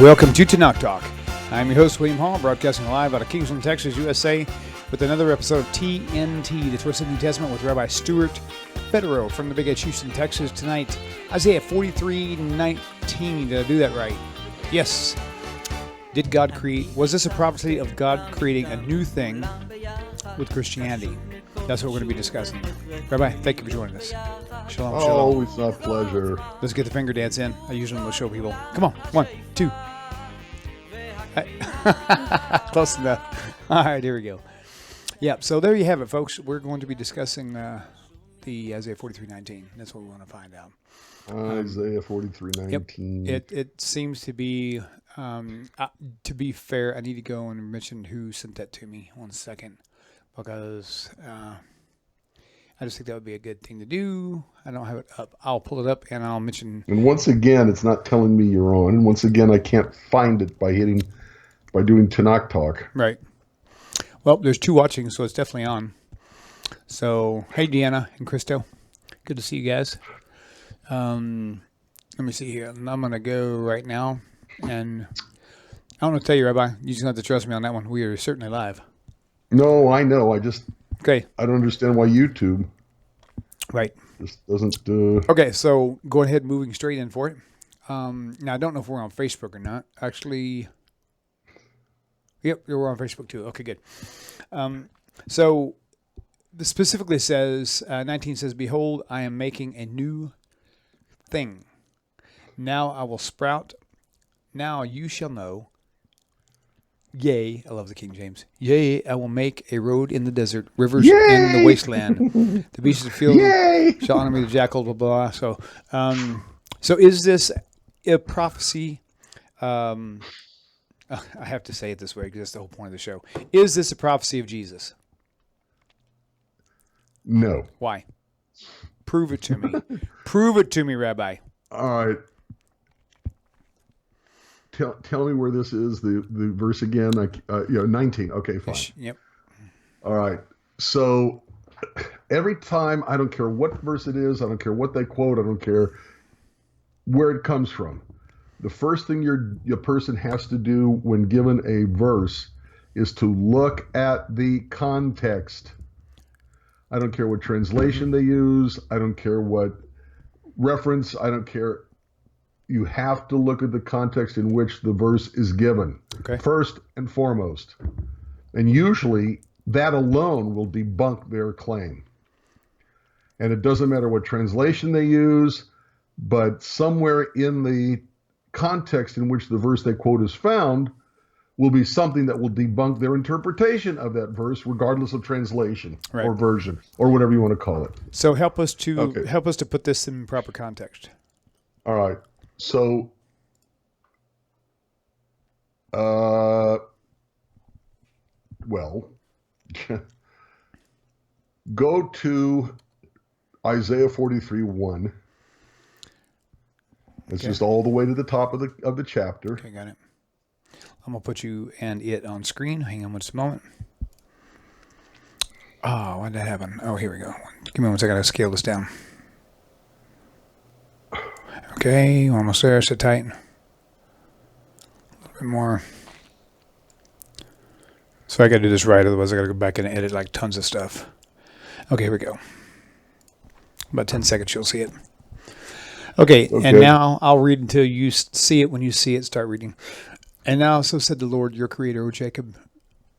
Welcome to Tanakh Talk. I'm your host, William Hall, broadcasting live out of Kingsland, Texas, USA, with another episode of TNT, the Twisted New Testament, with Rabbi Stuart Federow from the Big Edge, Houston, Texas. Tonight, Isaiah 43:19. Did I do that right? Yes. Did God create? Was this a prophecy of God creating a new thing with Christianity? That's what we're going to be discussing. Rabbi, thank you for joining us. Shalom, shalom. Always a pleasure. Let's get the finger dance in. I usually will show people. Come on. 1, 2. Close enough. All right, here we go. Yeah, so there you have it, folks. We're going to be discussing the Isaiah 43:19. That's what we want to find out. Isaiah 43:19. Yep. It seems to be fair, I need to go and mention who sent that to me. 1 second. Because I just think that would be a good thing to do. I don't have it up. I'll pull it up and I'll mention. And once again, it's not telling me you're on. And once again, I can't find it by doing Tanakh Talk. Right. Well, there's 2 watching, so it's definitely on. So, hey, Deanna and Christo. Good to see you guys. Let me see here. I'm going to go right now. And I want to tell you, Rabbi, you just have to trust me on that one. We are certainly live. No, I know. I don't understand why YouTube just doesn't. Okay, so go ahead, moving straight in for it. Now, I don't know if we're on Facebook or not. Actually, yep, we're on Facebook too. Okay, good. So this specifically says, 19 says, "Behold, I am making a new thing. Now I will sprout. Now you shall know. Yea," I love the King James. "Yea, I will make a road in the desert, rivers in the wasteland. The beasts of the field shall honor me, the jackal." Blah blah. So, so is this a prophecy? I have to say it this way because that's the whole point of the show. Is this a prophecy of Jesus? No. Why? Prove it to me. Prove it to me, Rabbi. All right. Tell me where this is, the verse again. 19. Okay, fine. Yep. All right. So every time, I don't care what verse it is, I don't care what they quote, I don't care where it comes from. The first thing your person has to do when given a verse is to look at the context. I don't care what translation they use. I don't care what reference. I don't care. You have to look at the context in which the verse is given, first and foremost. And usually that alone will debunk their claim. And it doesn't matter what translation they use, but somewhere in the context in which the verse they quote is found will be something that will debunk their interpretation of that verse, regardless of translation or version or whatever you want to call it. So help us to put this in proper context. All right. So, go to Isaiah 43:1. It's just all the way to the top of the chapter. Okay, got it. I'm gonna put you and it on screen. Hang on just a moment. Oh, what did that happen? Oh, here we go. Give me 1 second. I gotta scale this down. Okay, almost there. Sit tight. A little bit more. So I got to do this right, otherwise I got to go back and edit like tons of stuff. Okay, here we go. About 10 seconds, you'll see it. Okay, and now I'll read until you see it. When you see it, start reading. "And now so said the Lord, your creator, O Jacob,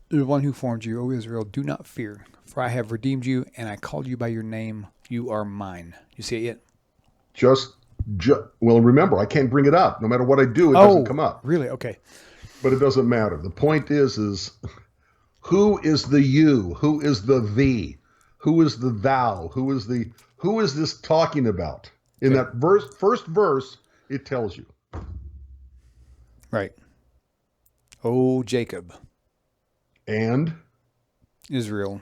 the one who formed you, O Israel, do not fear, for I have redeemed you, and I called you by your name. You are mine." You see it yet? Well, remember, I can't bring it up. No matter what I do, it doesn't come up. Really? Okay. But it doesn't matter. The point is who is the you? Who is the thee? Who is the thou? Who is this talking about? In that first verse, it tells you. Right. Oh, Jacob. And? Israel.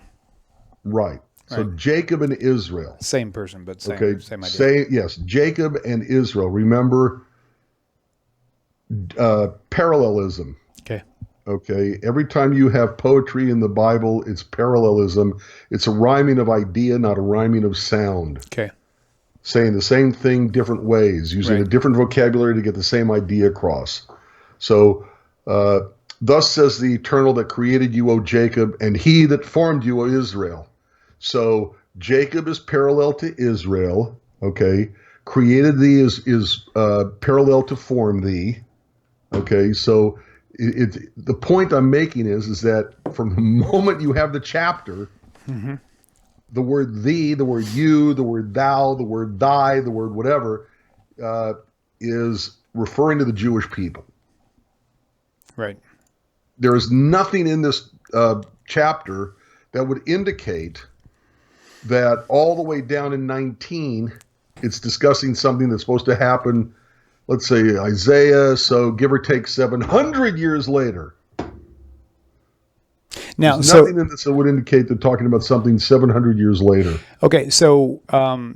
Right. So Jacob and Israel. Same person, but same idea. Yes, Jacob and Israel. Remember parallelism. Okay. Every time you have poetry in the Bible, it's parallelism. It's a rhyming of idea, not a rhyming of sound. Okay. Saying the same thing different ways, using a different vocabulary to get the same idea across. So, thus says the Eternal that created you, O Jacob, and he that formed you, O Israel. So Jacob is parallel to Israel, okay? Created thee is parallel to form thee, okay? So the point I'm making is that from the moment you have the chapter, the word thee, the word you, the word thou, the word thy, the word whatever, is referring to the Jewish people. Right. There is nothing in this chapter that would indicate that all the way down in 19, it's discussing something that's supposed to happen, let's say Isaiah, so give or take 700 years later. Now, There's nothing in this that would indicate they're talking about something 700 years later. Okay, so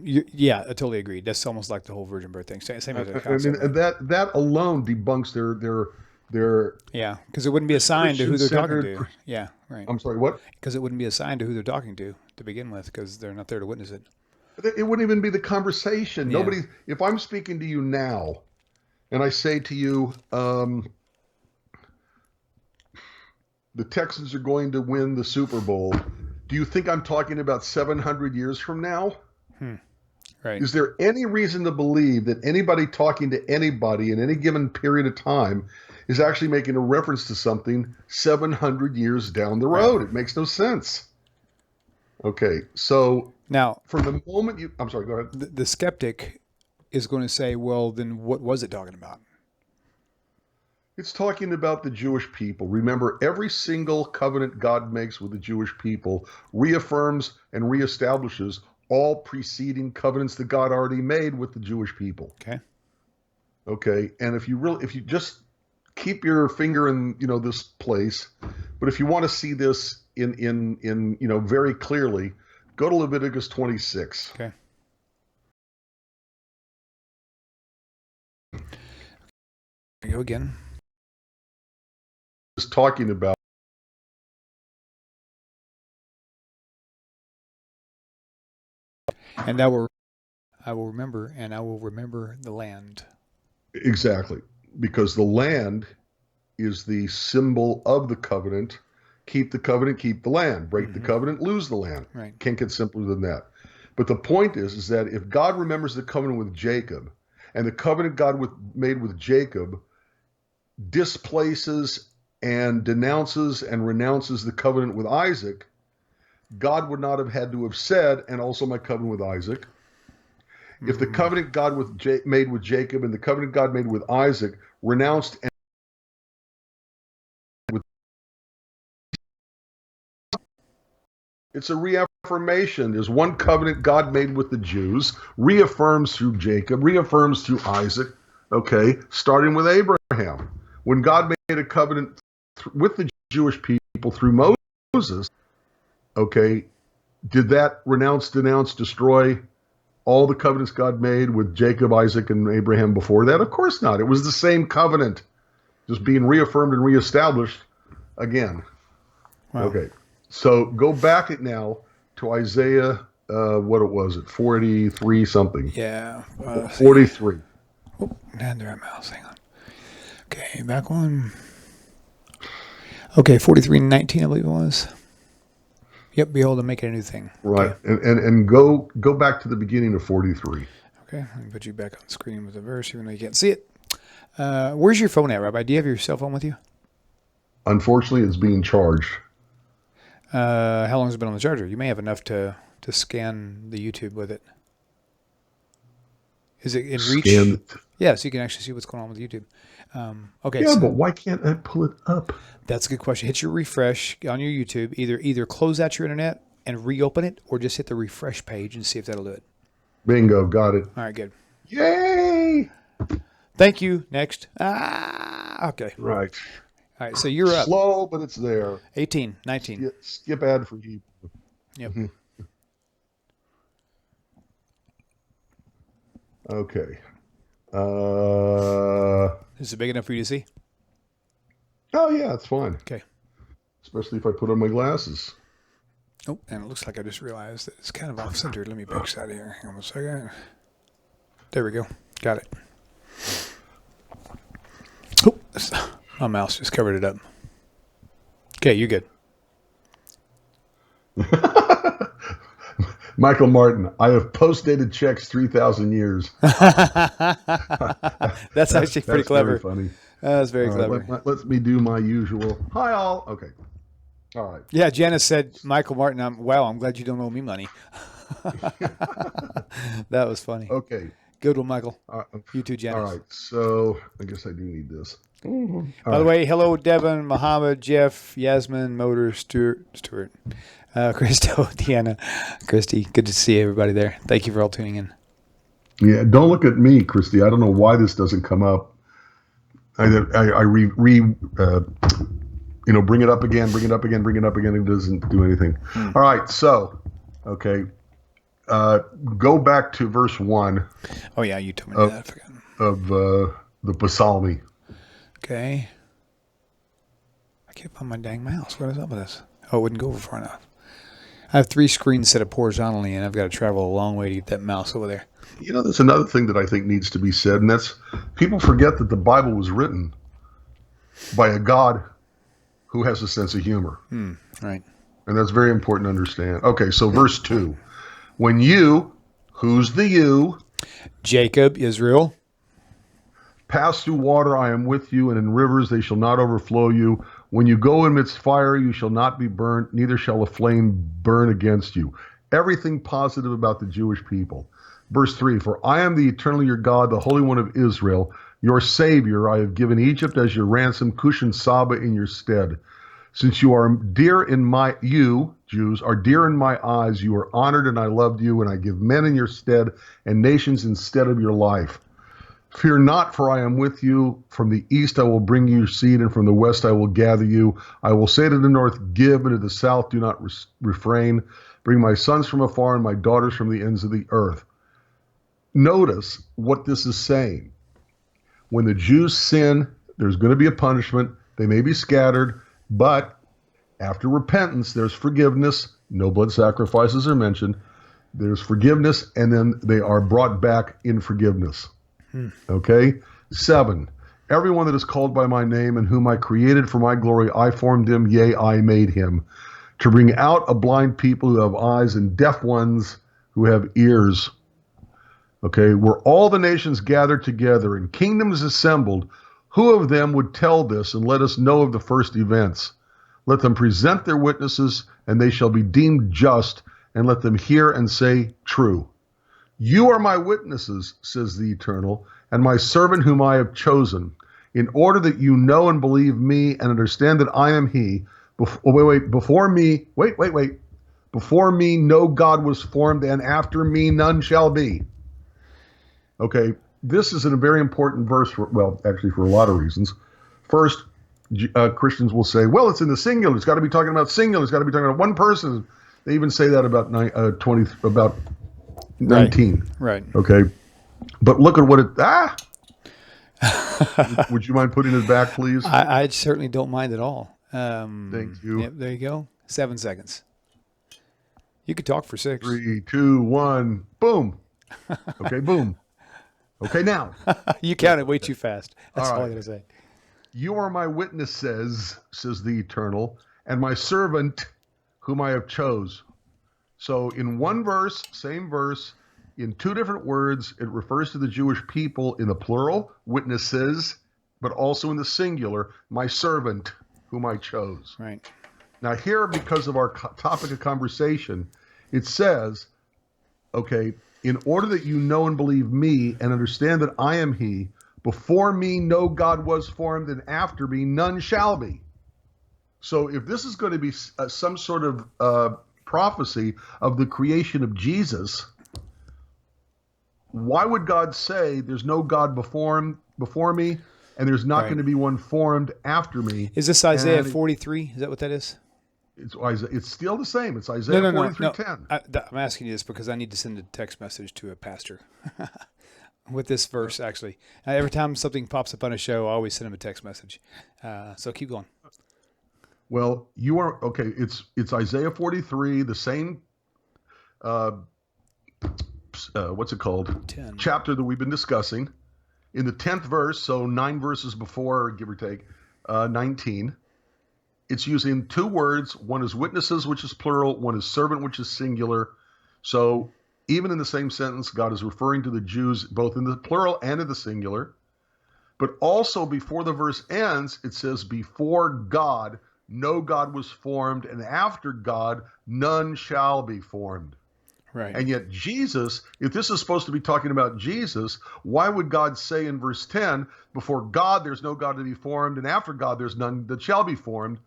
yeah, I totally agree. That's almost like the whole virgin birth thing. Same as the concept. I mean, that alone debunks their yeah, because it wouldn't be assigned to who they're talking to. Yeah, right. I'm sorry, what? Because it wouldn't be assigned to who they're talking to begin with, because they're not there to witness it. It wouldn't even be the conversation. Yeah. Nobody. If I'm speaking to you now, and I say to you, the Texans are going to win the Super Bowl, do you think I'm talking about 700 years from now? Right. Is there any reason to believe that anybody talking to anybody in any given period of time is actually making a reference to something 700 years down the road? Right. It makes no sense. Okay, so now from the moment you... I'm sorry, go ahead. The skeptic is going to say, well, then what was it talking about? It's talking about the Jewish people. Remember, every single covenant God makes with the Jewish people reaffirms and reestablishes all preceding covenants that God already made with the Jewish people. Okay. Okay, and if you just keep your finger in this place, but if you want to see this in very clearly, go to Leviticus 26. Okay. Here we go again. Is talking about and I will remember, and I will remember the land. Exactly, because the land is the symbol of the covenant. Keep the covenant, keep the land. Break the covenant, lose the land. Right. Can't get simpler than that. But the point is that if God remembers the covenant with Jacob, and the covenant God made with Jacob displaces and denounces and renounces the covenant with Isaac, God would not have had to have said, and also my covenant with Isaac. If the covenant God made with Jacob and the covenant God made with Isaac renounced and it's a reaffirmation. There's one covenant God made with the Jews, reaffirms through Jacob, reaffirms through Isaac, okay, starting with Abraham. When God made a covenant with the Jewish people through Moses, okay, did that renounce, denounce, destroy all the covenants God made with Jacob, Isaac, and Abraham before that? Of course not. It was the same covenant, just being reaffirmed and reestablished again. Wow. Okay, so go back it now to Isaiah, what it was, 43 something. Yeah. 43. Oh, had the right mouse. Hang on. Okay, back one. Okay, 43:19, I believe it was. Yep, behold, I'm making a new thing. Right, okay. and go back to the beginning of 43. Okay, let me put you back on screen with the verse, even though you can't see it. Where's your phone at, Rabbi? Do you have your cell phone with you? Unfortunately, it's being charged. How long has it been on the charger? You may have enough to scan the YouTube with it. Is it in reach? Yeah, so you can actually see what's going on with YouTube. Okay. Yeah, but why can't I pull it up? That's a good question. Hit your refresh on your YouTube. Either close out your internet and reopen it, or just hit the refresh page and see if that'll do it. Bingo, got it. All right, good. Yay! Thank you. Next. Okay. Right. All right, so you're up. Slow, but it's there. 18, 19. Skip ad for you. Yep. Okay. Is it big enough for you to see? Oh, yeah, it's fine. Okay. Especially if I put on my glasses. Oh, and it looks like I just realized that it's kind of off-centered. Let me back out of here. Hang on a second. There we go. Got it. Oh, My mouse just covered it up. Okay, you're good. Michael Martin, I have post-dated checks 3,000 years. That's actually pretty clever. Very funny. That's very All clever. right, let me do my usual. Hi, all. Okay. All right. Yeah, Janice said, Michael Martin, I'm glad you don't owe me money. That was funny. Okay. Good one, Michael. You too, Janice. All right. So I guess I do need this. By the way, hello, Devin, Muhammad, Jeff, Yasmin, Motor, Stuart, Christo, Deanna, Christy. Good to see everybody there. Thank you for all tuning in. Yeah, don't look at me, Christy. I don't know why this doesn't come up. I bring it up again. It doesn't do anything. All right. So, okay. Go back to verse 1. Oh, yeah, you told me that. I forgot. Of the Psalmi. Okay. I can't find my dang mouse. What is up with this? Oh, it wouldn't go over far enough. I have 3 screens set up horizontally, and I've got to travel a long way to get that mouse over there. You know, there's another thing that I think needs to be said, and that's people forget that the Bible was written by a God who has a sense of humor. Right. And that's very important to understand. Okay, so verse 2. When you, who's the you? Jacob, Israel. Pass through water, I am with you, and in rivers they shall not overflow you. When you go amidst fire, you shall not be burnt, neither shall a flame burn against you. Everything positive about the Jewish people. Verse 3, for I am the eternal your God, the Holy One of Israel, your Savior. I have given Egypt as your ransom, Cush and Saba in your stead. Since you are dear in you, Jews, are dear in my eyes, you are honored and I loved you, and I give men in your stead and nations instead of your life. Fear not, for I am with you. From the east I will bring you seed, and from the west I will gather you. I will say to the north, give, and to the south, do not refrain. Bring my sons from afar and my daughters from the ends of the earth. Notice what this is saying. When the Jews sin, there's going to be a punishment. They may be scattered, but after repentance, there's forgiveness. No blood sacrifices are mentioned. There's forgiveness, and then they are brought back in forgiveness. Okay? 7, everyone that is called by my name and whom I created for my glory, I formed him, yea, I made him, to bring out a blind people who have eyes and deaf ones who have ears. Okay, were all the nations gathered together and kingdoms assembled, who of them would tell this and let us know of the first events? Let them present their witnesses, and they shall be deemed just, and let them hear and say true. You are my witnesses, says the Eternal, and my servant whom I have chosen, in order that you know and believe me and understand that I am he. Before me no God was formed, and after me none shall be. Okay, this is a very important verse, for a lot of reasons. First, Christians will say, well, it's in the singular. It's got to be talking about singular. It's got to be talking about one person. They even say that about 19. Right. Okay. But look at what it... Would you mind putting it back, please? I certainly don't mind at all. Thank you. Yep, there you go. 7 seconds. You could talk for 6. 3, 2, 1, boom. Okay, boom. Okay, now. You counted way too fast. That's all I got to say. You are my witnesses, says the Eternal, and my servant whom I have chose. So in one verse, same verse, in 2 different words, it refers to the Jewish people in the plural, witnesses, but also in the singular, my servant whom I chose. Right. Now here, because of our topic of conversation, it says, okay, in order that you know and believe me and understand that I am he, before me no God was formed, and after me none shall be. So if this is going to be some sort of prophecy of the creation of Jesus, why would God say there's no God before me and there's not going to be one formed after me? Is this Isaiah 43? Is that what that is? It's still the same. It's Isaiah 43:10. I'm asking you this because I need to send a text message to a pastor with this verse, actually. Every time something pops up on a show, I always send him a text message. So keep going. Well, you are okay. It's Isaiah 43, the same. What's it called? 10. Chapter that we've been discussing. In the 10th verse, so 9 verses before, give or take, 19, it's using two words. One is witnesses, which is plural. One is servant, which is singular. So even in the same sentence, God is referring to the Jews both in the plural and in the singular. But also before the verse ends, it says, before God, no God was formed, and after God, none shall be formed. Right. And yet Jesus, if this is supposed to be talking about Jesus, why would God say in verse 10, before God, there's no God to be formed, and after God, there's none that shall be formed?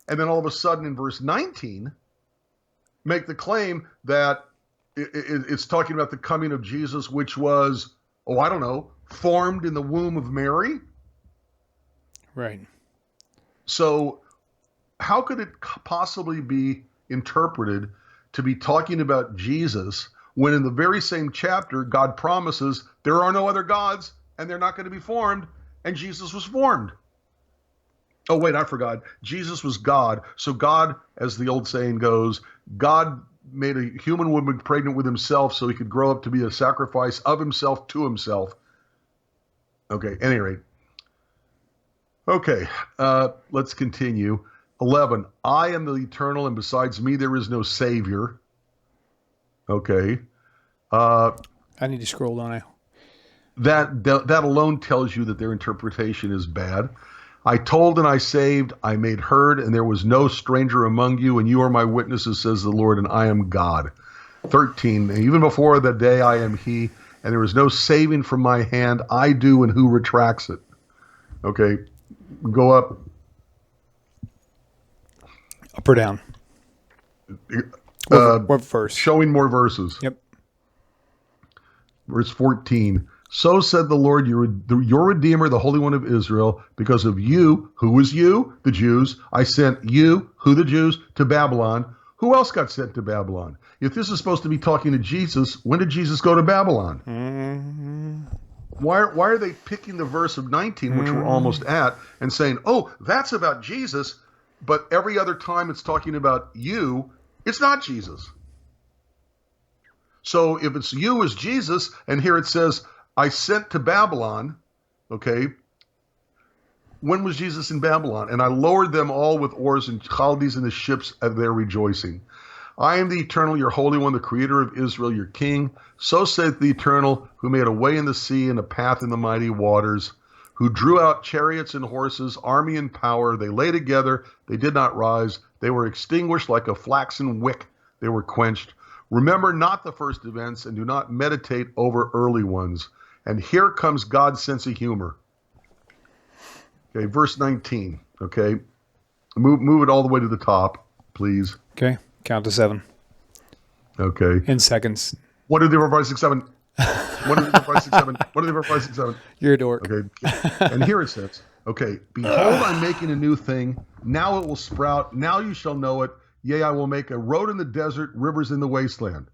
And then all of a sudden in verse 19, make the claim that it's talking about the coming of Jesus, which was, formed in the womb of Mary? Right. So how could it possibly be interpreted to be talking about Jesus when in the very same chapter, God promises there are no other gods and they're not going to be formed, and Jesus was formed? Oh, wait, I forgot. Jesus was God. So God, as the old saying goes, God made a human woman pregnant with himself so he could grow up to be a sacrifice of himself to himself. Okay, at any rate. Okay, let's continue. 11, I am the eternal, and besides me there is no Savior. Okay. I need to scroll down now. That alone tells you that their interpretation is bad. I told and I saved, I made heard, and there was no stranger among you, and you are my witnesses, says the Lord, and I am God. 13, even before the day I am he, and there is no saving from my hand. I do, and who retracts it? Okay, go up. Up or down? What verse? Showing more verses. Yep. Verse 14. So said the Lord, your Redeemer, the Holy One of Israel, because of you, who was you, the Jews, I sent you, who the Jews, to Babylon. Who else got sent to Babylon? If this is supposed to be talking to Jesus, when did Jesus go to Babylon? Mm-hmm. Why are they picking the verse of 19, which we're almost at, and saying, oh, that's about Jesus, but every other time it's talking about you, it's not Jesus. So if it's you as Jesus, and here it says, I sent to Babylon, okay, when was Jesus in Babylon? And I lowered them all with oars and Chaldees in the ships of their rejoicing. I am the Eternal, your Holy One, the Creator of Israel, your King. So saith the Eternal, who made a way in the sea and a path in the mighty waters, who drew out chariots and horses, army and power. They lay together, they did not rise. They were extinguished like a flaxen wick. They were quenched. Remember not the first events, and do not meditate over early ones. And here comes God's sense of humor. Okay, verse 19. Okay, move it all the way to the top, please. Okay, count to 7. Okay. In seconds. 1, 2, 3, 4, 5, 6, 7. 1, 2, 3, 4, 5, 6, 7. 1, 2, 3, 4, 5, 6, 7. You're a dork. Okay. And here it says, okay, behold, I'm making a new thing. Now it will sprout. Now you shall know it. Yea, I will make a road in the desert, rivers in the wasteland.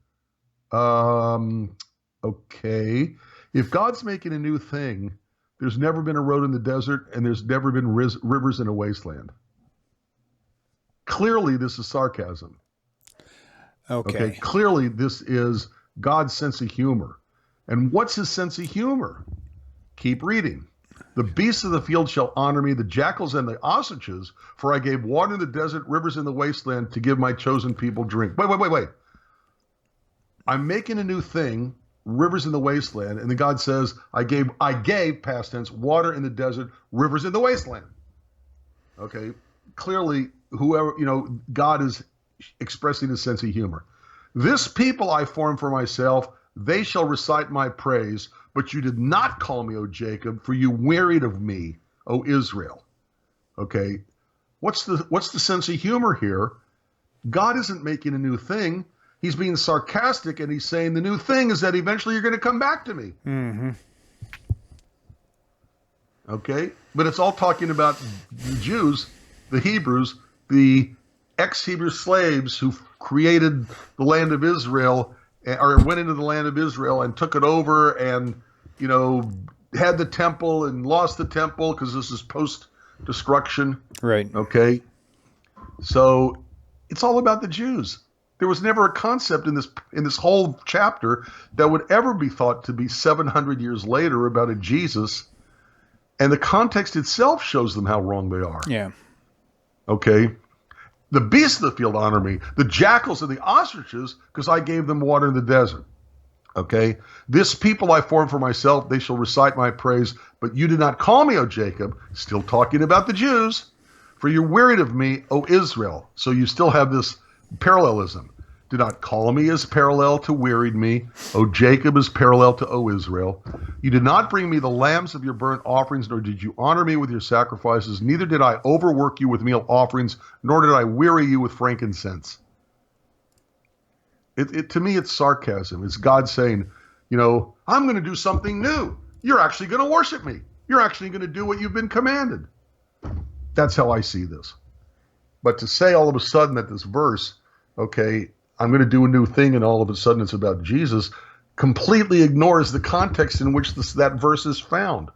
Okay. If God's making a new thing, there's never been a road in the desert, and there's never been rivers in a wasteland. Clearly, this is sarcasm. Okay. Clearly, this is God's sense of humor. And what's his sense of humor? Keep reading. The beasts of the field shall honor me, the jackals and the ostriches, for I gave water in the desert, rivers in the wasteland, to give my chosen people drink. Wait. I'm making a new thing, rivers in the wasteland, and then God says, I gave, past tense, water in the desert, rivers in the wasteland. Okay, clearly, God is expressing his sense of humor. This people I formed for myself, they shall recite my praise, but you did not call me, O Jacob, for you wearied of me, O Israel. Okay, what's the sense of humor here? God isn't making a new thing. He's being sarcastic, and he's saying the new thing is that eventually you're going to come back to me. Mm-hmm. Okay, but it's all talking about the Jews, the Hebrews, the ex-Hebrew slaves who created the land of Israel, or went into the land of Israel and took it over, and had the temple and lost the temple because this is post-destruction. Right. Okay, so it's all about the Jews. There was never a concept in this whole chapter that would ever be thought to be 700 years later about a Jesus. And the context itself shows them how wrong they are. Yeah. Okay? The beasts of the field honor me, the jackals and the ostriches, because I gave them water in the desert. Okay? This people I formed for myself, they shall recite my praise, but you did not call me, O Jacob, still talking about the Jews, for you're wearied of me, O Israel. So you still have this parallelism. Do not call me as parallel to wearied me. O Jacob is parallel to O Israel. You did not bring me the lambs of your burnt offerings, nor did you honor me with your sacrifices. Neither did I overwork you with meal offerings, nor did I weary you with frankincense. To me, it's sarcasm. It's God saying, I'm going to do something new. You're actually going to worship me. You're actually going to do what you've been commanded. That's how I see this. But to say all of a sudden that this verse, okay, I'm going to do a new thing, and all of a sudden it's about Jesus, completely ignores the context in which that verse is found.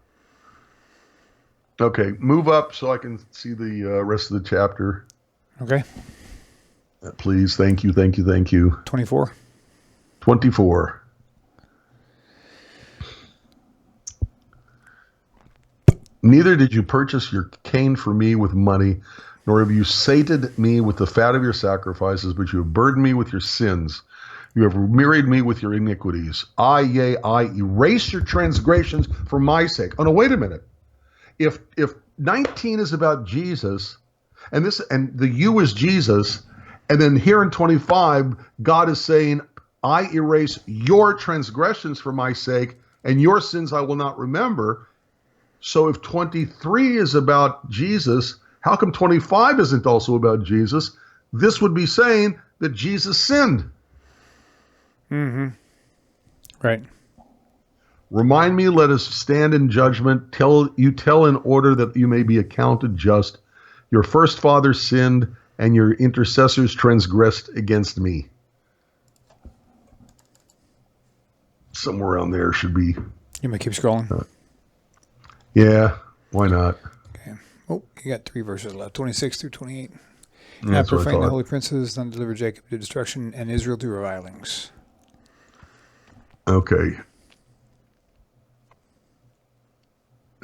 Okay, move up so I can see the rest of the chapter. Okay. Please, thank you. 24. 24. Neither did you purchase your cane for me with money, nor have you sated me with the fat of your sacrifices, but you have burdened me with your sins. You have wearied me with your iniquities. I erase your transgressions for my sake. Oh, no, wait a minute. If 19 is about Jesus, and the you is Jesus, and then here in 25, God is saying, I erase your transgressions for my sake, and your sins I will not remember. So if 23 is about Jesus, how come 25 isn't also about Jesus? This would be saying that Jesus sinned. Mm-hmm. Right. Remind me, let us stand in judgment. Tell in order that you may be accounted just. Your first father sinned, and your intercessors transgressed against me. Somewhere around there should be. You may keep scrolling. Yeah, why not? Okay. Oh, you got 3 verses left, 26 through 28. That's what I profane the thought. holy princes, then deliver Jacob to destruction, and Israel to revilings. Okay.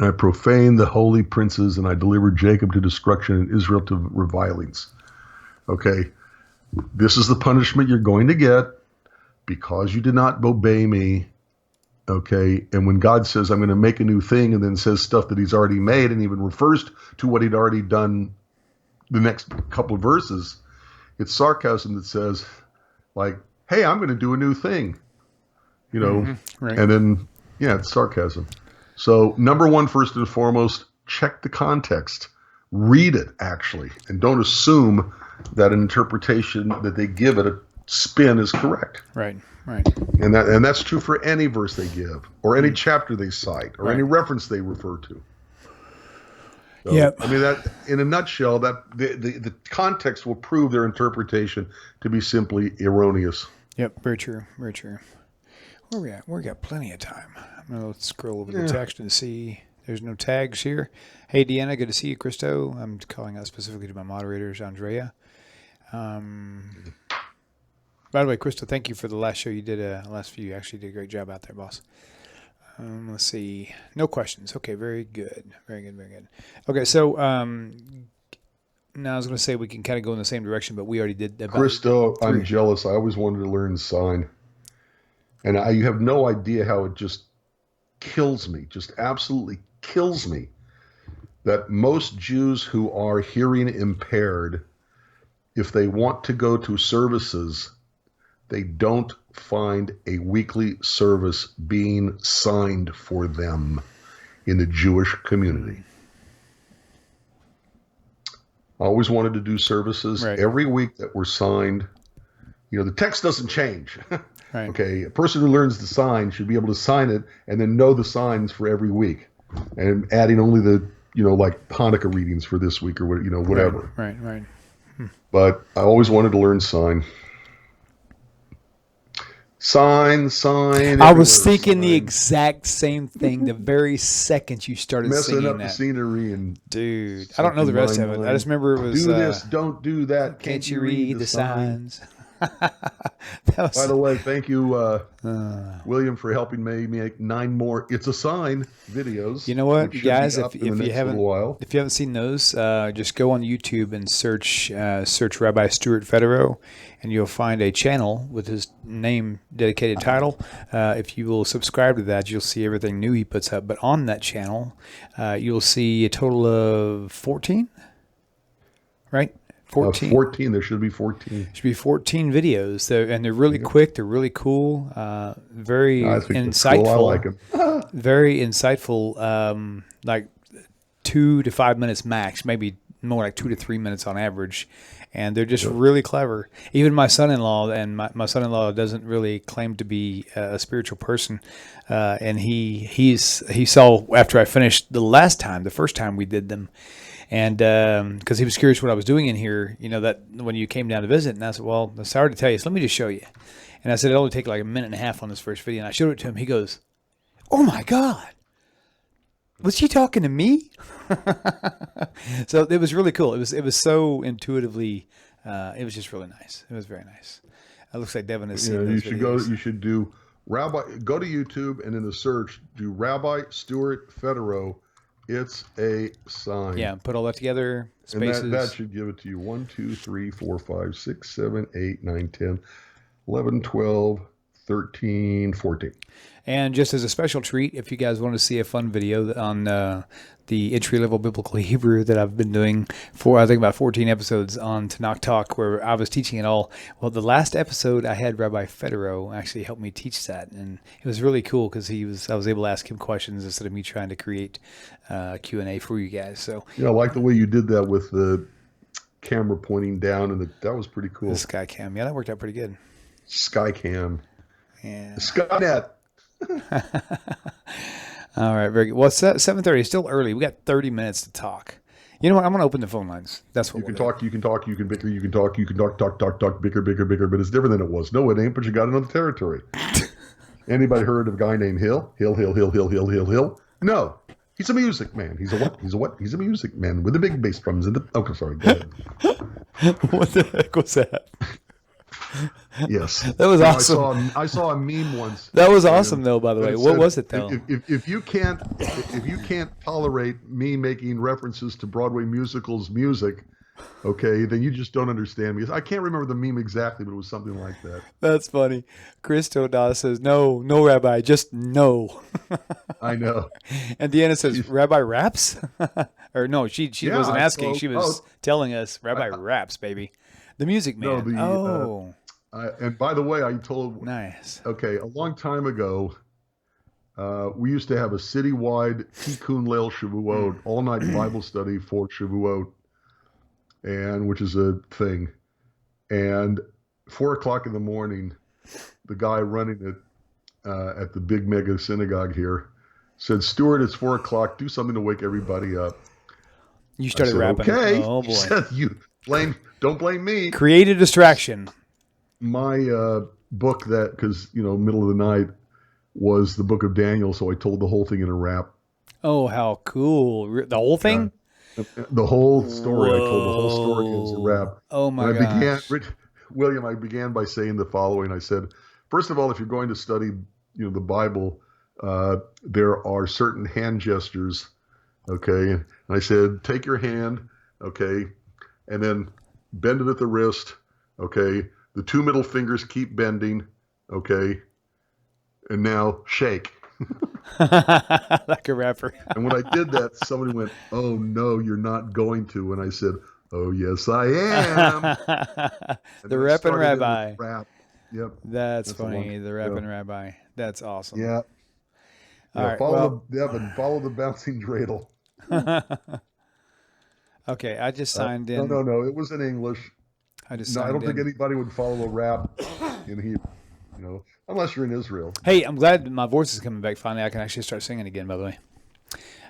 I profaned the holy princes, and I delivered Jacob to destruction and Israel to revilings. Okay. This is the punishment you're going to get because you did not obey me. Okay. And when God says, I'm going to make a new thing, and then says stuff that he's already made, and even refers to what he'd already done the next couple of verses, it's sarcasm that says, like, hey, I'm going to do a new thing. Right. And then, it's sarcasm. So, number one, first and foremost, check the context. Read it, actually, and don't assume that an interpretation that they give it a spin is correct. Right. And that's true for any verse they give, or any chapter they cite, or any reference they refer to. So, yeah. I mean, that in a nutshell, that the context will prove their interpretation to be simply erroneous. Yep. Very true. Where we at? We got plenty of time. I'm going to scroll over the text and see. There's no tags here. Hey, Deanna, good to see you. Christo, I'm calling out specifically to my moderators, Andrea. By the way, Christo, thank you for the last show you did. Last few, you actually did a great job out there, boss. Let's see. No questions. Okay, very good. Okay, so now I was going to say we can kind of go in the same direction, but we already did that. Christo, I'm jealous. I always wanted to learn sign. And you have no idea how it just kills me, just absolutely kills me, that most Jews who are hearing impaired, if they want to go to services, they don't find a weekly service being signed for them in the Jewish community. I always wanted to do services every week that were signed. The text doesn't change. Right. Okay, a person who learns the sign should be able to sign it and then know the signs for every week, and adding only the like Hanukkah readings for this week or whatever. Right. But I always wanted to learn sign. Sign. I was thinking the exact same thing the very second you started singing messing up that. the scenery and dude, I don't know the rest of it. I just remember it was do this, don't do that. Can't you read the signs? By the way, thank you, William, for helping me make 9 more "It's a Sign" videos. You know what, which should guys? be up in the next little while. If you haven't seen those, just go on YouTube and search Rabbi Stuart Federow, and you'll find a channel with his name dedicated title. If you will subscribe to that, you'll see everything new he puts up. But on that channel, you'll see a total of 14, right? 14. 14. There should be 14. Should be 14 videos, and they're really quick. They're really cool. Very insightful. Cool. I like them. Very insightful. Like 2 to 5 minutes max, maybe more like 2 to 3 minutes on average. And they're just really clever. Even my son-in-law, and my son-in-law doesn't really claim to be a spiritual person. And he saw after I finished the first time we did them. And because he was curious what I was doing in here, that when you came down to visit, and I said, well, I'm sorry to tell you, so let me just show you. And I said, it'll only take like a minute and a half on this first video. And I showed it to him. He goes, oh my God, was she talking to me? So it was really cool. It was so intuitively, it was just really nice. It was very nice. It looks like Devin has seen those videos. You should do go to YouTube, and in the search, do Rabbi Stuart Federow. It's a Sign. Yeah, put all that together. Spaces. And that should give it to you. 1, 2, 3, 4, 5, 6, 7, 8, 9, 10, 11, 12, 13, 14. And just as a special treat, if you guys want to see a fun video on the entry-level biblical Hebrew that I've been doing for, I think, about 14 episodes on Tanakh Talk, where I was teaching it all. Well, the last episode, I had Rabbi Federow actually help me teach that, and it was really cool because I was able to ask him questions instead of me trying to create Q&A for you guys. So I like the way you did that with the camera pointing down, and that was pretty cool. The sky cam, that worked out pretty good. Sky cam. Yeah. Skynet. All right, very good. Well, it's 7:30. It's still early. We got 30 minutes to talk. You know what? I'm going to open the phone lines. That's what you can talk. You can talk. You can bicker. You can talk. You can talk. Bicker. But it's different than it was. No, it ain't. But you got another territory. Anybody heard of a guy named Hill? Hill. No, he's a music man. He's a what? He's a music man with the big bass drums and the. Okay, sorry. Go ahead. What the heck was that? Yes, that was awesome. I saw a meme once. That was awesome, though. By the way, what was it though? If you can't tolerate me making references to Broadway musicals music, okay, then you just don't understand me. I can't remember the meme exactly, but it was something like that. That's funny. Chris Todas says, "No, Rabbi, just no." I know. And Deanna says, "Rabbi raps," or no, she wasn't asking. She was telling us, "Rabbi raps, baby." The Music Man. And by the way, I told. Nice. Okay, a long time ago, we used to have a citywide Tikkun Leil Shavuot, all-night Bible study for Shavuot, and which is a thing. And 4:00 in the morning, the guy running it at the big mega synagogue here said, "Stuart, it's 4:00. Do something to wake everybody up." You started rapping. Okay. Oh boy. He said, don't blame me. Create a distraction. My book because middle of the night was the book of Daniel, so I told the whole thing in a rap. Oh, how cool! The whole thing. The whole story. Whoa. I told the whole story as a rap. Oh my gosh. William, I began by saying the following. I said, first of all, if you're going to study, the Bible, there are certain hand gestures. Okay, and I said, take your hand, okay, and then bend it at the wrist, okay. The 2 middle fingers keep bending, okay, and now shake. Like a rapper. And when I did that, somebody went, "Oh no, you're not going to." And I said, "Oh yes, I am." The rapping rabbi. Rap. Yep. That's funny. The rapping rabbi. That's awesome. Yeah. All right. Follow the bouncing dreidel. Okay, I just signed in. No. It was in English. I don't think anybody would follow a rap in Hebrew, unless you're in Israel. Hey, I'm glad my voice is coming back finally. I can actually start singing again, by the way.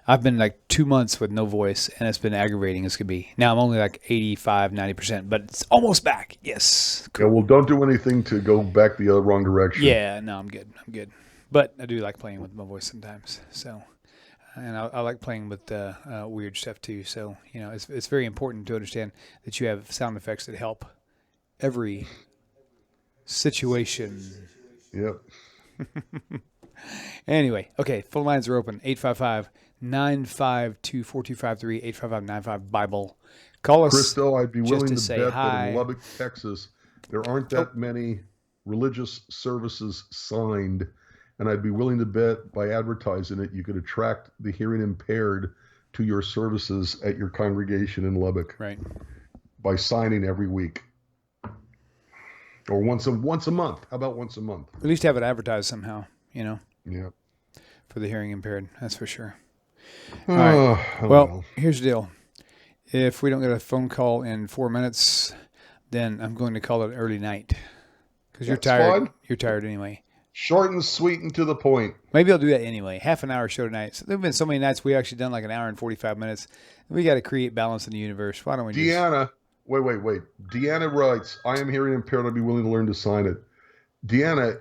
I've been like 2 months with no voice, and it's been aggravating as could be. Now I'm only like 85, 90%, but it's almost back. Yes. Cool. Yeah, well, don't do anything to go back the wrong direction. Yeah, no, I'm good. But I do like playing with my voice sometimes. So, and I like playing with weird stuff too. So, it's very important to understand that you have sound effects that help every situation. Yep. Anyway, okay, phone lines are open. 855-952-4253, 855-95-BIBLE. Call us Christo, I'd be just willing to to say bet that in hi. Lubbock, Texas, there aren't that many religious services signed, and I'd be willing to bet by advertising it, you could attract the hearing impaired to your services at your congregation in Lubbock. Right. By signing every week. Or once a month. How about once a month? At least have it advertised somehow, Yeah. for the hearing impaired. That's for sure. All right. Well, here's the deal. If we don't get a phone call in 4 minutes, then I'm going to call it early night. Because you're tired. Fine. You're tired anyway. Short and sweet and to the point. Maybe I'll do that anyway. Half an hour show tonight. So there have been so many nights we actually done like an hour and 45 minutes. We got to create balance in the universe. Why don't we Deanna, wait. Deanna writes, I am hearing impaired. I'd be willing to learn to sign it. Deanna,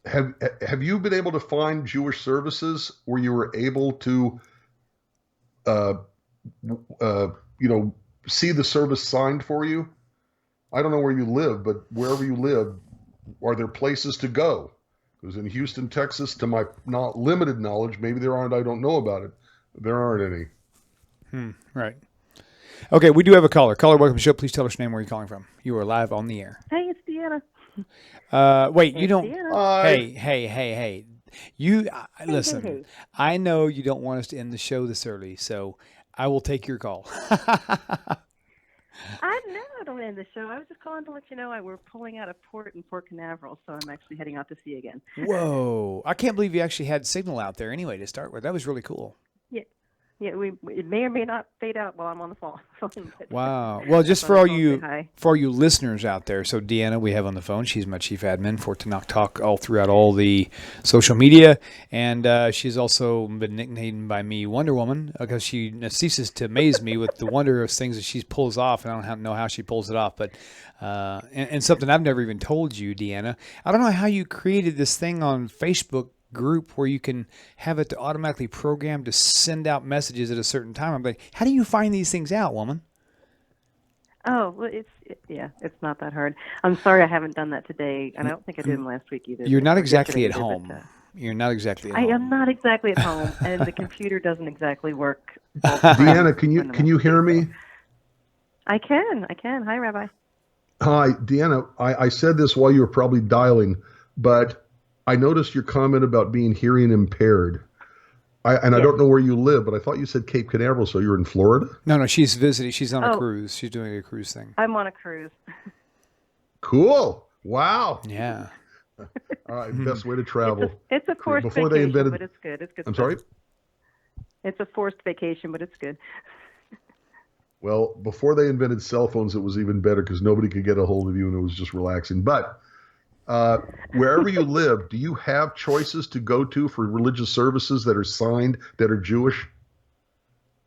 have you been able to find Jewish services where you were able to, see the service signed for you? I don't know where you live, but wherever you live, are there places to go? Because in Houston, Texas, to my not limited knowledge, maybe there aren't. I don't know about it. There aren't any. Right. Okay, we do have a caller. Caller, welcome to the show. Please tell us your name, where you're calling from. You are live on the air. Hey, it's Deanna. Wait, you don't. Deanna. Hey. You listen. Hey. I know you don't want us to end the show this early, so I will take your call. I don't end the show. I was just calling to let you know we're pulling out a port in Port Canaveral, so I'm actually heading out to sea again. Whoa! I can't believe you actually had signal out there anyway to start with. That was really cool. Yeah, it may or may not fade out while I'm on the phone. Wow. Well, just for all you listeners out there, so Deanna, we have on the phone. She's my chief admin for Tanakh Talk all throughout all the social media, and she's also been nicknamed by me Wonder Woman because she ceases to amaze me with the wondrous things that she pulls off, and I don't know how she pulls it off, but and something I've never even told you, Deanna. I don't know how you created this thing on Facebook group where you can have it to automatically program to send out messages at a certain time. I'm like, how do you find these things out, woman? Oh, well, it's not that hard. I'm sorry I haven't done that today, and I don't think I did them last week either. You're not exactly at home. You're not exactly at home. I am not exactly at home, and the computer doesn't exactly work. Deanna, can you hear me? I can. Hi, Rabbi. Hi, Deanna. I said this while you were probably dialing, but I noticed your comment about being hearing impaired. I don't know where you live, but I thought you said Cape Canaveral, so you're in Florida? No, she's visiting. She's on a cruise. She's doing a cruise thing. I'm on a cruise. Cool. Wow. Yeah. All right, best way to travel. It's a forced vacation, but it's good. It's good. I'm sorry? It's a forced vacation, but it's good. Well, before they invented cell phones, it was even better because nobody could get a hold of you, and it was just relaxing. But wherever you live, do you have choices to go to for religious services that are signed, that are Jewish?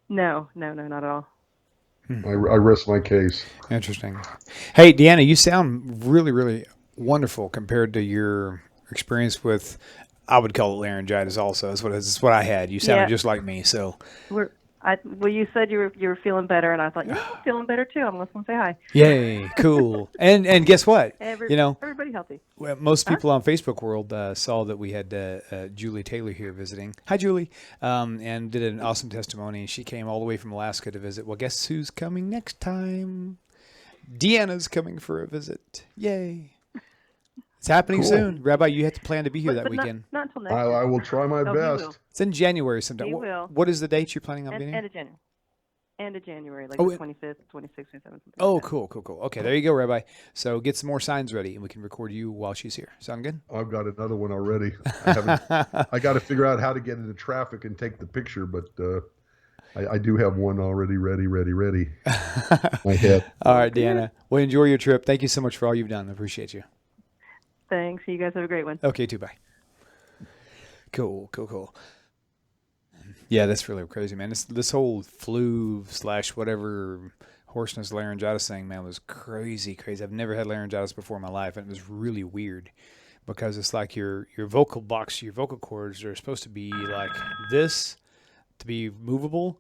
No, not at all. I rest my case. Interesting. Hey, Deanna, you sound really, really wonderful compared to your experience with, I would call it laryngitis also. That's what I had. You sounded just like me. So you said you were feeling better, and I thought, I'm feeling better too. I'm listening to say hi. Yay, cool. and guess what? Everybody healthy. Well, most people on Facebook world saw that we had Julie Taylor here visiting. Hi, Julie. And did an awesome testimony. She came all the way from Alaska to visit. Well, guess who's coming next time? Deanna's coming for a visit. Yay. It's happening soon. Rabbi, you have to plan to be here that weekend. Not until next year. I will try my best. It's in January sometime. What is the date you're planning on being here? End of January, like the 25th, 26th, 27th. Oh, cool. Okay, there you go, Rabbi. So get some more signs ready, and we can record you while she's here. Sound good? I've got another one already. I got to figure out how to get into traffic and take the picture, but I do have one already ready. My head. All right, Deanna. Well, enjoy your trip. Thank you so much for all you've done. I appreciate you. Thanks. You guys have a great one. Okay, too. Bye. Cool. Yeah, that's really crazy, man. This whole flu / whatever hoarseness laryngitis thing, man, was crazy. I've never had laryngitis before in my life, and it was really weird because it's like your vocal box, your vocal cords are supposed to be like this to be movable.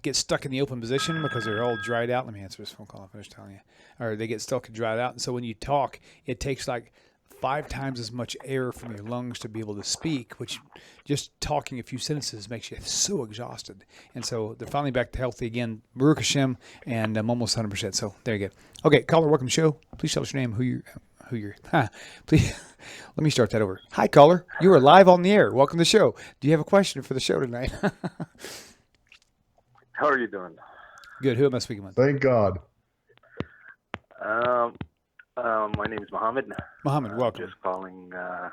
get stuck in the open position because they're all dried out. Let me answer this phone call. I'll finish telling you. Or they get stuck and dried out. And so when you talk, it takes like 5 times as much air from your lungs to be able to speak, which just talking a few sentences makes you so exhausted. And so they're finally back to healthy again. Baruch Hashem, and I'm almost 100%. So there you go. Okay, caller, welcome to the show. Please tell us your name, who you're. Please, let me start that over. Hi, caller. You are live on the air. Welcome to the show. Do you have a question for the show tonight? How are you doing? Good. Who am I speaking with? Thank God. My name is Mohammed. Mohammed, welcome. Just calling. How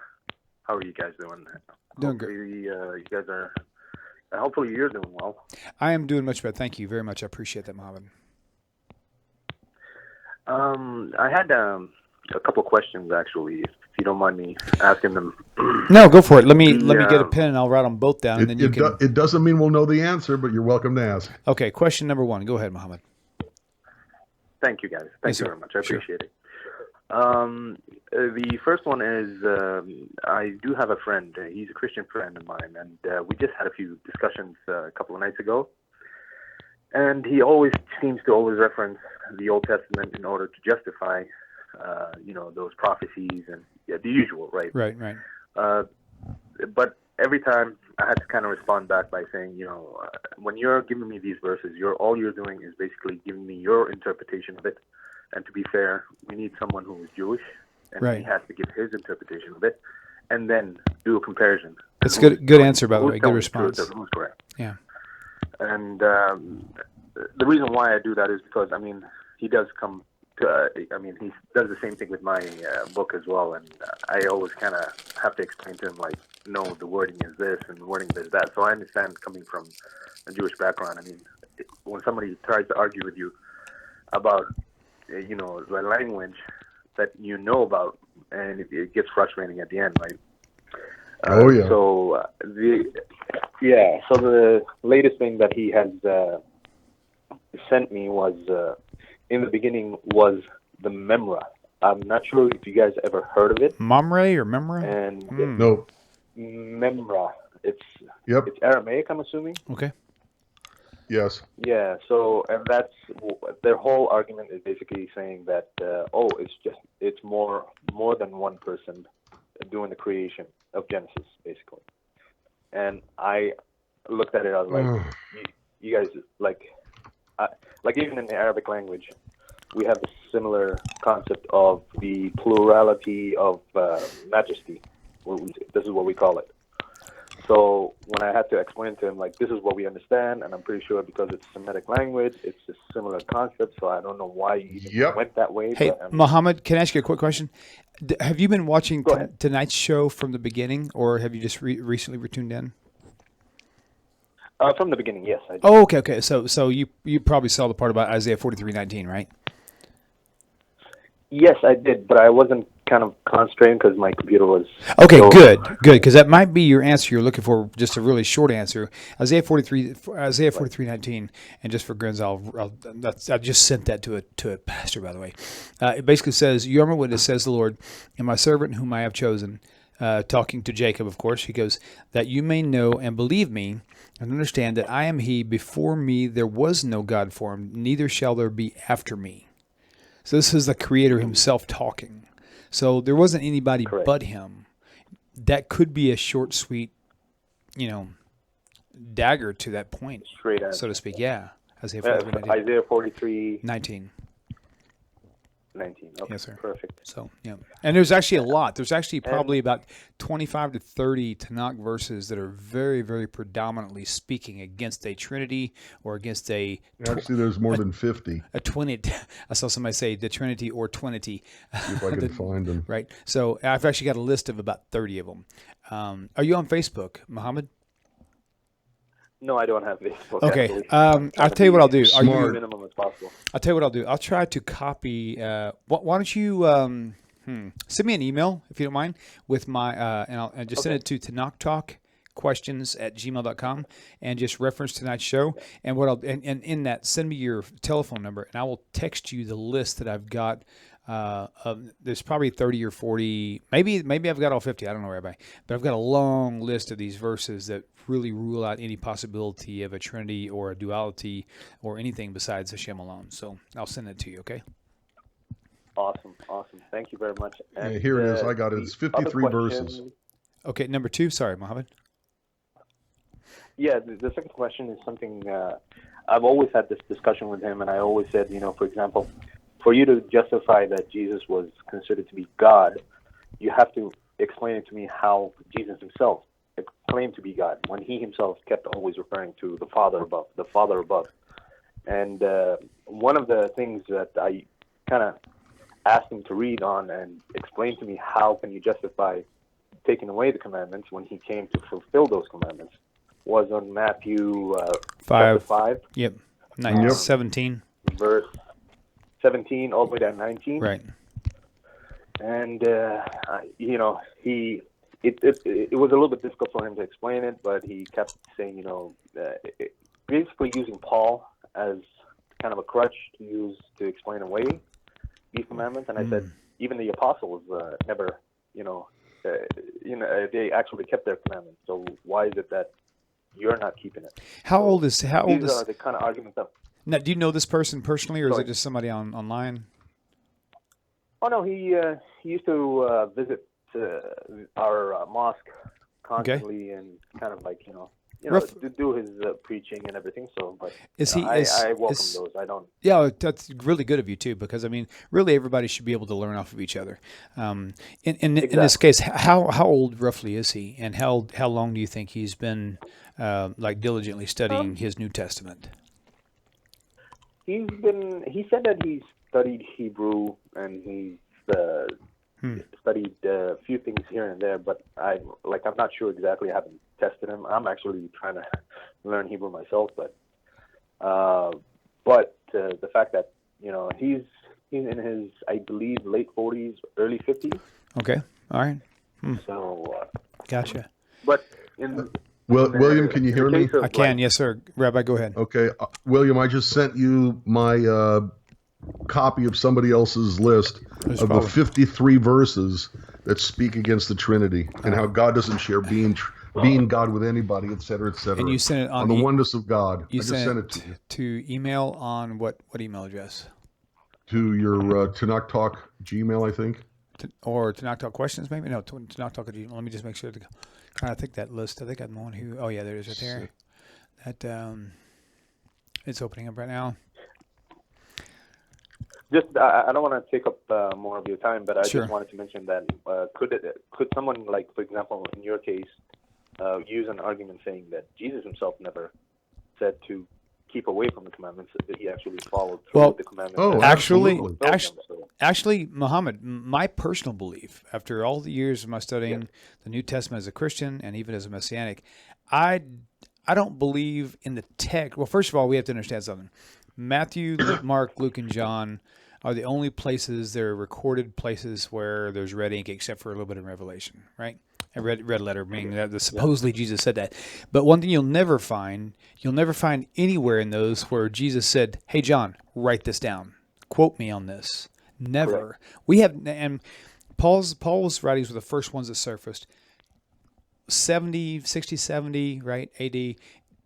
are you guys doing? Doing hopefully, good. You guys are. Hopefully, you're doing well. I am doing much better. Thank you very much. I appreciate that, Mohammed. I had a couple questions actually, if you don't mind me asking them. No, go for it. Let me get a pen and I'll write them both down, and then you can. It doesn't mean we'll know the answer, but you're welcome to ask. Okay, question number 1. Go ahead, Mohammed. Thank you, guys. Thank you very much. I appreciate it. The first one is I do have a friend. He's a Christian friend of mine, and we just had a few discussions a couple of nights ago. And he seems to reference the Old Testament in order to justify, those prophecies and the usual, right? Right. But every time I had to kind of respond back by saying, when you're giving me these verses, all you're doing is basically giving me your interpretation of it. And to be fair, we need someone who is Jewish, and right. He has to give his interpretation of it, and then do a comparison. That's good answer, by the way. Good response. Who's correct? Yeah. And the reason why I do that is because, he does come to, he does the same thing with my book as well, and I always kind of have to explain to him, like, no, the wording is this, and the wording is that. So I understand coming from a Jewish background. When somebody tries to argue with you about the language that you know about, and it gets frustrating at the end, right? Oh yeah. So the latest thing that he has sent me was in the beginning was the Memra. I'm not sure if you guys ever heard of it. Mamre or Memra? And Nope. Memra. It's Yep. It's Aramaic, I'm assuming. Okay. Yes. Yeah, so, and that's, their whole argument is basically saying that, it's more than one person doing the creation of Genesis, basically. And I looked at it, I was like, you guys, like even in the Arabic language, we have a similar concept of the plurality of majesty. This is what we call it. So when I had to explain to him, like, this is what we understand, and I'm pretty sure because it's Semitic language, it's a similar concept, so I don't know why you even went that way. Hey, but, Mohammed, can I ask you a quick question? Have you been watching tonight's show from the beginning, or have you just recently tuned in? From the beginning, yes. I did. Oh, okay. So you probably saw the part about Isaiah 43:19, right? Yes, I did, but I wasn't kind of constrained because my computer was... Okay, good, because that might be your answer you're looking for, just a really short answer. Isaiah 43:19, and just for grins, I just sent that to a pastor, by the way. It basically says, you remember what it says, the Lord, and my servant whom I have chosen, talking to Jacob, of course, he goes, that you may know and believe me, and understand that I am he, before me there was no God formed, neither shall there be after me. So this is the Creator himself talking. So there wasn't anybody but him. That could be a short, sweet, dagger to that point, so to speak. Yeah. Isaiah 43:19. 19. Okay, yes, sir. Perfect. So, yeah. And there's actually a lot. There's actually probably about 25 to 30 Tanakh verses that are very, very predominantly speaking against a Trinity or against a... Actually, there's more than 50. A Twinity. I saw somebody say the Trinity or Twinity. See if I can find them. Right. So I've actually got a list of about 30 of them. Are you on Facebook, Mohammed? No, I don't have Facebook. Okay. I'll tell you what I'll do. Are you minimum as possible? I'll tell you what I'll do. I'll try to copy. Why don't you send me an email, if you don't mind, with my and I'll just send it to TanakTalkQuestions@gmail.com and just reference tonight's show. And what and in that, send me your telephone number, and I will text you the list that I've got There's probably 30 or 40, maybe I've got all 50. I don't know, Rabbi, but I've got a long list of these verses that really rule out any possibility of a Trinity or a duality or anything besides Hashem alone. So I'll send it to you. Okay. Awesome. Thank you very much. And here it is. I got it. It's 53 verses. Okay, number 2. Sorry, Mohammed. Yeah, the second question is something I've always had this discussion with him, and I always said, for example, for you to justify that Jesus was considered to be God, you have to explain it to me how Jesus himself claimed to be God, when he himself kept always referring to the Father above, the Father above. And one of the things that I kind of asked him to read on and explain to me, how can you justify taking away the commandments when he came to fulfill those commandments, was on Matthew 5. Yep. 17. Verse 17 all the way down 19. Right. And, it was a little bit difficult for him to explain it, but he kept saying, basically using Paul as kind of a crutch to use to explain away these commandments. And I said, even the apostles never, they actually kept their commandments. So why is it that you're not keeping it? These are the kind of arguments that... Now, do you know this person personally, or is it just somebody online? Oh, no, he used to visit our mosque constantly, and kind of like, to do his preaching and everything. So, but I welcome those. I don't. Yeah, that's really good of you too, because I mean, really, everybody should be able to learn off of each other. In this case, how old roughly is he, and how long do you think he's been diligently studying his New Testament? He said that he studied Hebrew, and he's studied a few things here and there, but I'm not sure exactly. I haven't tested him. I'm actually trying to learn Hebrew myself, but the fact that he's in his, I believe, late 40s, early 50s. Okay, all right. So gotcha. But William, can you hear me? I can, yes, sir. Rabbi, go ahead. Okay, William, I just sent you my copy of somebody else's list of the 53 verses that speak against the Trinity and how God doesn't share being God with anybody, et cetera, et cetera. And you sent it on the oneness of God. You I just sent it to email on what email address? To your Tanakh Talk Gmail, I think. Or Tanakh Talk questions, maybe? No, Tanakh Talk Gmail. Let me just make sure. Trying to think that list. I think I'm the one who. Oh yeah, there it is right there. That it's opening up right now. Just, I don't want to take up more of your time, but I Sure. just wanted to mention that could someone, like, for example, in your case, use an argument saying that Jesus himself never said to keep away from the commandments, that he actually followed through with the commandments? Oh, actually, Muhammad, my personal belief, after all the years of my studying the New Testament as a Christian and even as a Messianic, I don't believe in the text. Well, first of all, we have to understand something. Matthew, Mark, Luke, and John are the only places, they're recorded places where there's red ink, except for a little bit in Revelation, right? A red letter, meaning that supposedly Jesus said that. But one thing you'll never find anywhere in those where Jesus said, "Hey, John, write this down. Quote me on this." Never. Correct. We have, and Paul's writings were the first ones that surfaced. 60, 70, right? AD.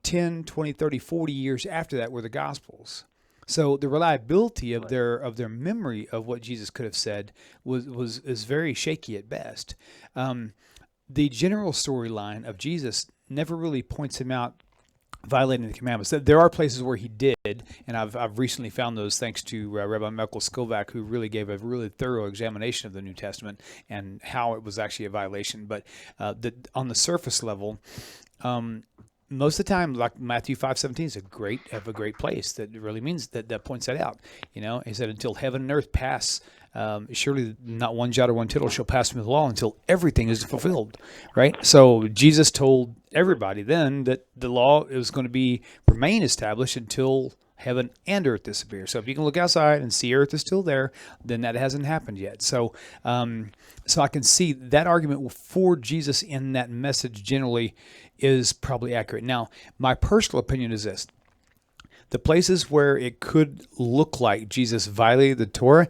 10, 20, 30, 40 years after that were the Gospels. So the reliability of their memory of what Jesus could have said is very shaky at best. The general storyline of Jesus never really points him out violating the commandments. There are places where he did, and I've recently found those thanks to Rabbi Michaelson, Skobac, who really gave a really thorough examination of the New Testament and how it was actually a violation. But on the surface level, most of the time, like Matthew 5:17 is a great place that really means that points that out. He said, "Until heaven and earth pass, surely not one jot or one tittle shall pass from the law until everything is fulfilled." Right. So Jesus told everybody then that the law is going to remain established until heaven and earth disappear. So if you can look outside and see earth is still there, then that hasn't happened yet. So I can see that argument for Jesus in that message generally is probably accurate. Now, my personal opinion is this. The places where it could look like Jesus violated the Torah,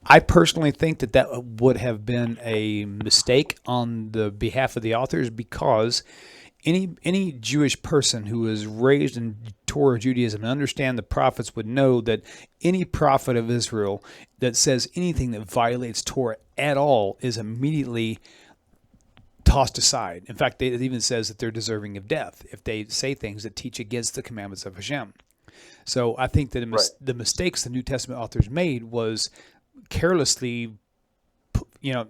I personally think that would have been a mistake on the behalf of the authors, because any Jewish person who is raised in Torah Judaism and understand the prophets would know that any prophet of Israel that says anything that violates Torah at all is immediately tossed aside. In fact, it even says that they're deserving of death if they say things that teach against the commandments of Hashem. So I think that the mistakes the New Testament authors made was carelessly,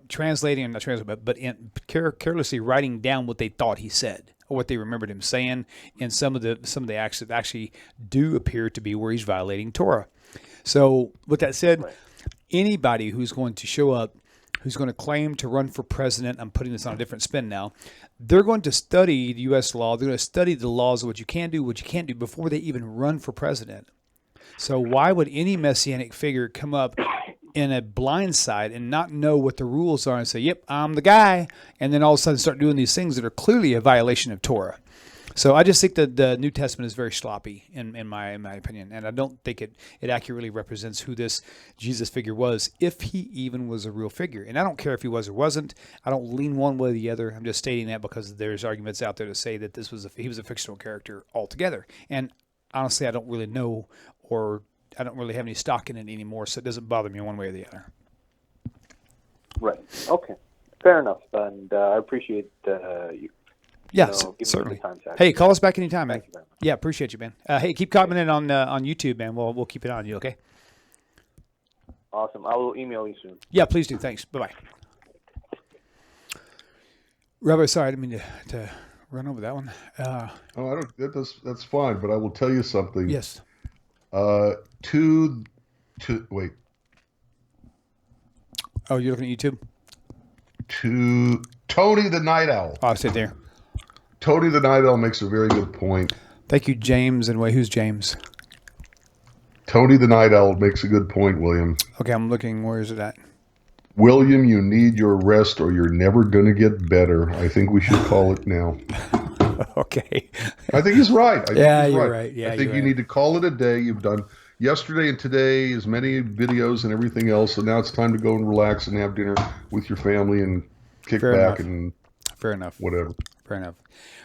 translating, not translating, but carelessly writing down what they thought he said or what they remembered him saying, and some of the acts that actually do appear to be where he's violating Torah. So with that said, anybody who's going to show up, who's going to claim to run for president, I'm putting this on a different spin now, they're going to study the U.S. law. They're going to study the laws of what you can do, what you can't do before they even run for president. So why would any messianic figure come up in a blind side and not know what the rules are and say, yep, I'm the guy, and then all of a sudden start doing these things that are clearly a violation of Torah? So I just think that the New Testament is very sloppy in my opinion, and I don't think it accurately represents who this Jesus figure was, if he even was a real figure. And I don't care if he was or wasn't. I don't lean one way or the other. I'm just stating that because there's arguments out there to say that he was a fictional character altogether. And honestly, I don't really know, or I don't really have any stock in it anymore, so it doesn't bother me one way or the other. Right. Okay. Fair enough. And I appreciate you. Yes, certainly. Hey, call us back anytime, man. Thank you very much. Yeah, appreciate you, man. Hey, keep commenting on YouTube, man. We'll keep it on you, okay? Awesome. I will email you soon. Yeah, please do. Thanks. Bye-bye. Rabbi, sorry, I didn't mean to run over that one. I don't. That's fine. But I will tell you something. Yes. Wait. Oh, you're looking at YouTube? To Tony the Night Owl. Oh, I'll sit there. Tony the Night Owl makes a very good point. Thank you, James. And wait, who's James? Tony the Night Owl makes a good point, William. Okay, I'm looking. Where is it at? William, you need your rest or you're never going to get better. I think we should call it now. Okay. I think he's right. You're right. Yeah, I think you need to call it a day. You've done yesterday and today as many videos and everything else, so now it's time to go and relax and have dinner with your family and kick back and fair enough. Whatever. Fair enough.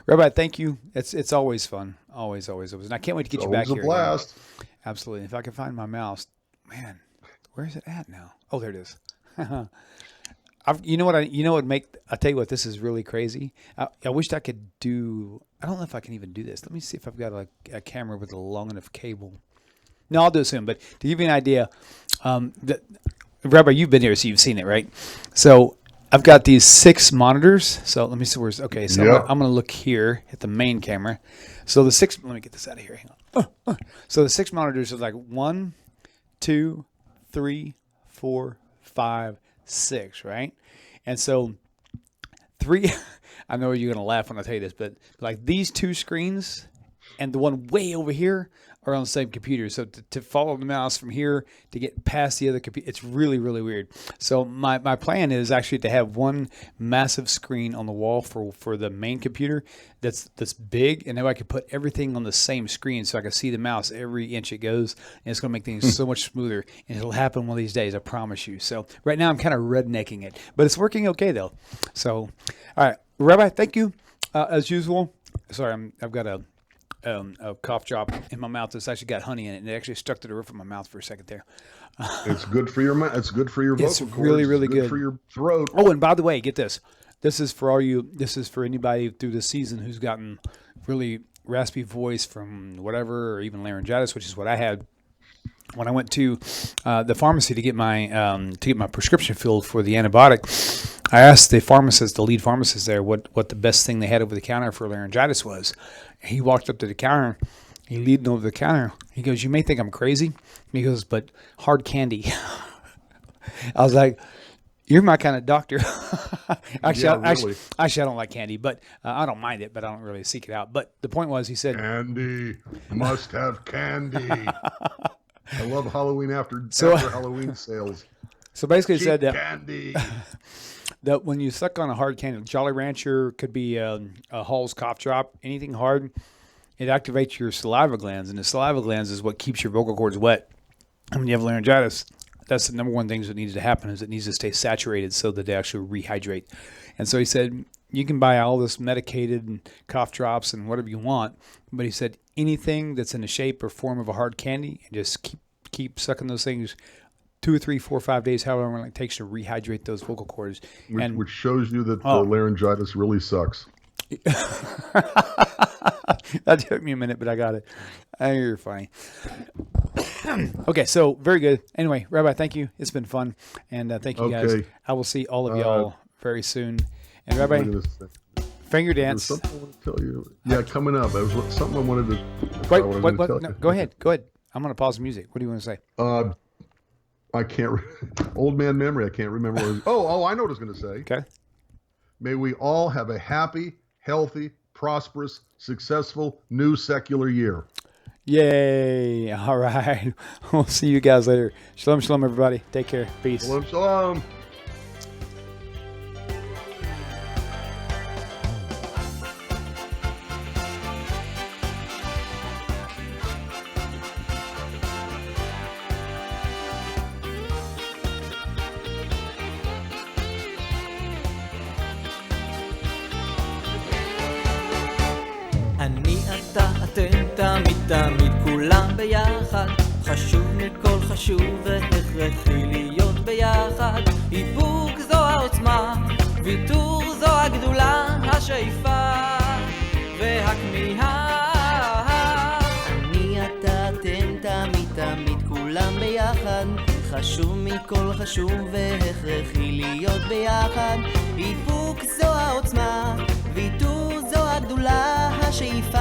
Rabbi, thank you. It's always fun. Always. And I can't wait to get you back here. It's a blast. Absolutely. If I can find my mouse, man, where is it at now? Oh, there it is. I'll tell you what, this is really crazy. I wished I could do, I don't know if I can even do this. Let me see if I've got a camera with a long enough cable. No, I'll do it soon. But to give you an idea, Rabbi, you've been here, so you've seen it, right? So I've got these 6 monitors. So let me see where's, okay, so yep. I'm going to look here at the main camera. So the 6, let me get this out of here. Hang on. So the 6 monitors are like 1, 2, 3, 4, 5, 6, right? And so 3, I know you're going to laugh when I tell you this, but like these 2 screens and the one way over here are on the same computer. So to follow the mouse from here to get past the other computer, it's really, really weird. So my plan is actually to have one massive screen on the wall for the main computer that's big, and then I can put everything on the same screen so I can see the mouse every inch it goes, and it's going to make things so much smoother, and it'll happen one of these days, I promise you. So right now I'm kind of rednecking it, but it's working okay though. So, all right, Rabbi, thank you as usual. Sorry, I've got a cough drop in my mouth that's actually got honey in it, and it actually stuck to the roof of my mouth for a second there. It's good for your mouth. It's good for your vocal cords. It's really, really good for your throat. Oh, and by the way, get this. This is for all you. This is for anybody through the season who's gotten really raspy voice from whatever, or even laryngitis, which is what I had when I went to the pharmacy to get my prescription filled for the antibiotic. I asked the pharmacist, the lead pharmacist there, what the best thing they had over the counter for laryngitis was. He walked up to the counter. He leaned over the counter. He goes, "You may think I'm crazy." He goes, "But hard candy." I was like, "You're my kind of doctor." Actually, I don't like candy, but I don't mind it, but I don't really seek it out. But the point was, he said, "Candy, must have candy." I love Halloween after Halloween sales. So basically, it Cheap said that candy. that when you suck on a hard candy, Jolly Rancher, could be a Hall's cough drop, anything hard, it activates your saliva glands, and the saliva glands is what keeps your vocal cords wet. And when you have laryngitis, that's the number one thing that needs to happen is it needs to stay saturated so that they actually rehydrate. And so he said, you can buy all this medicated and cough drops and whatever you want, but he said anything that's in the shape or form of a hard candy, and just keep sucking those things 2 or 3, 4 or 5 days, however long it takes to rehydrate those vocal cords. Which shows you that the laryngitis really sucks. That took me a minute, but I got it. I know you're funny. Okay, so very good. Anyway, Rabbi, thank you. It's been fun, and thank you guys. I will see all of y'all very soon. And Rabbi, finger dance. There's something I want to tell you. Yeah, coming up. It was something I wanted to. Wait. No, go ahead. I'm going to pause the music. What do you want to say? I can't. Old man memory. I can't remember. What it was. I know what I was going to say. Okay. May we all have a happy, healthy, prosperous, successful new secular year. Yay. All right. We'll see you guys later. Shalom, shalom, everybody. Take care. Peace. Shalom, shalom. תמיד כולם ביחד, חשוב מכל חשוב והכרחי להיות ביחד. איפוק זו העוצמה, ויתור זו הגדולה, השאיפה והכמיהה. אני אתה אתם תמיד כולם ביחד, חשוב מכל חשוב והכרחי להיות ביחד. איפוק זו העוצמה, ויתור זו הגדולה, השאיפה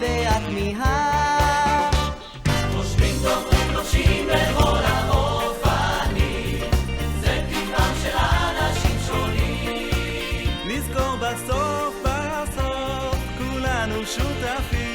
והכמיהה. חושבים טוב ונושאים בכל האופנים, זה טבעם של אנשים שונים. נזכור בסוף כולנו שותפים.